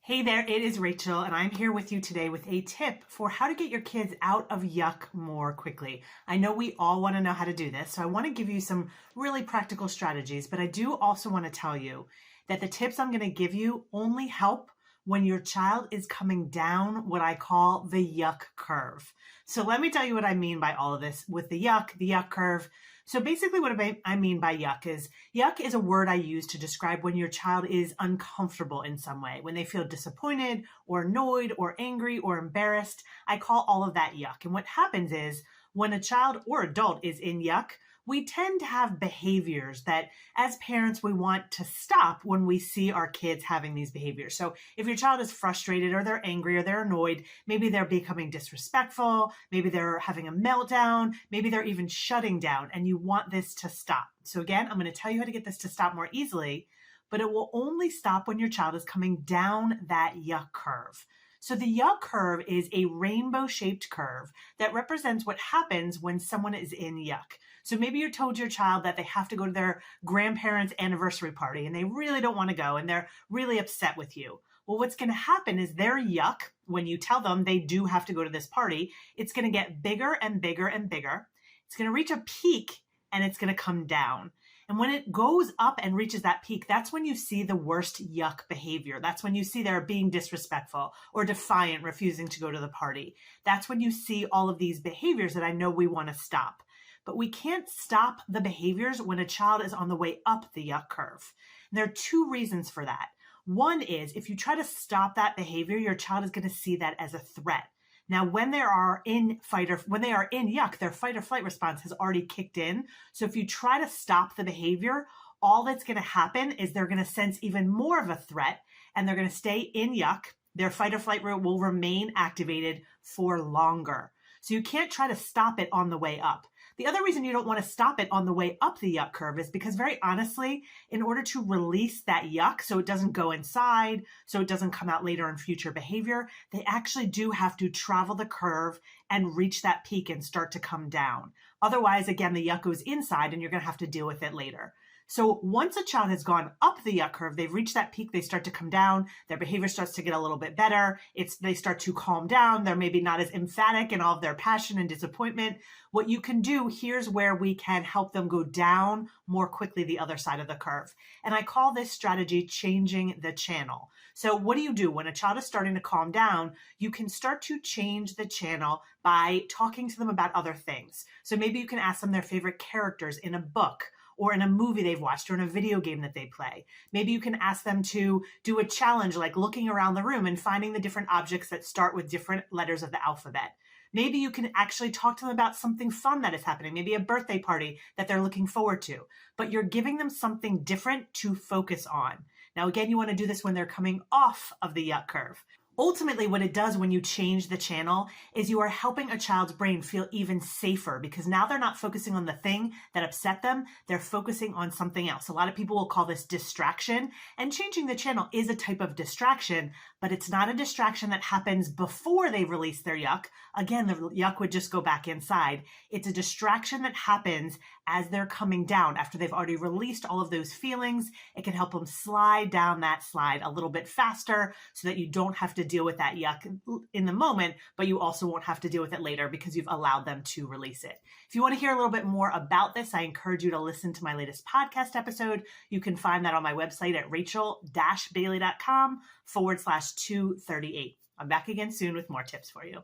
Hey there, it is Rachel, and I'm here with you today with a tip for how to get your kids out of yuck more quickly. I know we all want to know how to do this, so I want to give you some really practical strategies, but I do also want to tell you that the tips I'm going to give you only help when your child is coming down what I call the yuck curve. So let me tell you what I mean by all of this with the yuck curve. So basically what I mean by yuck is a word I use to describe when your child is uncomfortable in some way, when they feel disappointed or annoyed or angry or embarrassed. I call all of that yuck. And what happens is when a child or adult is in yuck, we tend to have behaviors that as parents we want to stop when we see our kids having these behaviors. So if your child is frustrated or they're angry or they're annoyed, maybe they're becoming disrespectful, maybe they're having a meltdown, maybe they're even shutting down, and you want this to stop. So again, I'm going to tell you how to get this to stop more easily, but it will only stop when your child is coming down that yuck curve. So the yuck curve is a rainbow-shaped curve that represents what happens when someone is in yuck. So maybe you told your child that they have to go to their grandparents' anniversary party and they really don't want to go and they're really upset with you. Well, what's going to happen is their yuck, when you tell them they do have to go to this party, it's going to get bigger and bigger and bigger. It's going to reach a peak and it's going to come down. And when it goes up and reaches that peak, that's when you see the worst yuck behavior. That's when you see they're being disrespectful or defiant, refusing to go to the party. That's when you see all of these behaviors that I know we want to stop. But we can't stop the behaviors when a child is on the way up the yuck curve. And there are two reasons for that. One is if you try to stop that behavior, your child is going to see that as a threat. Now, when they are in yuck, their fight or flight response has already kicked in. So if you try to stop the behavior, all that's going to happen is they're going to sense even more of a threat and they're going to stay in yuck. Their fight or flight will remain activated for longer. So you can't try to stop it on the way up. The other reason you don't want to stop it on the way up the yuck curve is because very honestly, in order to release that yuck so it doesn't go inside, so it doesn't come out later in future behavior, they actually do have to travel the curve and reach that peak and start to come down. Otherwise, again, the yuck goes inside and you're going to have to deal with it later. So once a child has gone up the yuck curve, they've reached that peak, they start to come down, their behavior starts to get a little bit better, they start to calm down, they're maybe not as emphatic in all of their passion and disappointment. What you can do, here's where we can help them go down more quickly the other side of the curve. And I call this strategy changing the channel. So what do you do when a child is starting to calm down? You can start to change the channel by talking to them about other things. So maybe you can ask them their favorite characters in a book, or in a movie they've watched, or in a video game that they play. Maybe you can ask them to do a challenge like looking around the room and finding the different objects that start with different letters of the alphabet. Maybe you can actually talk to them about something fun that is happening, maybe a birthday party that they're looking forward to, but you're giving them something different to focus on. Now, again, you want to do this when they're coming off of the yuck curve. Ultimately, what it does when you change the channel is you are helping a child's brain feel even safer because now they're not focusing on the thing that upset them. They're focusing on something else. A lot of people will call this distraction, and changing the channel is a type of distraction, but it's not a distraction that happens before they release their yuck. Again, the yuck would just go back inside. It's a distraction that happens as they're coming down after they've already released all of those feelings. It can help them slide down that slide a little bit faster so that you don't have to deal with that yuck in the moment, but you also won't have to deal with it later because you've allowed them to release it. If you want to hear a little bit more about this, I encourage you to listen to my latest podcast episode. You can find that on my website at rachel-bailey.com/238. I'm back again soon with more tips for you.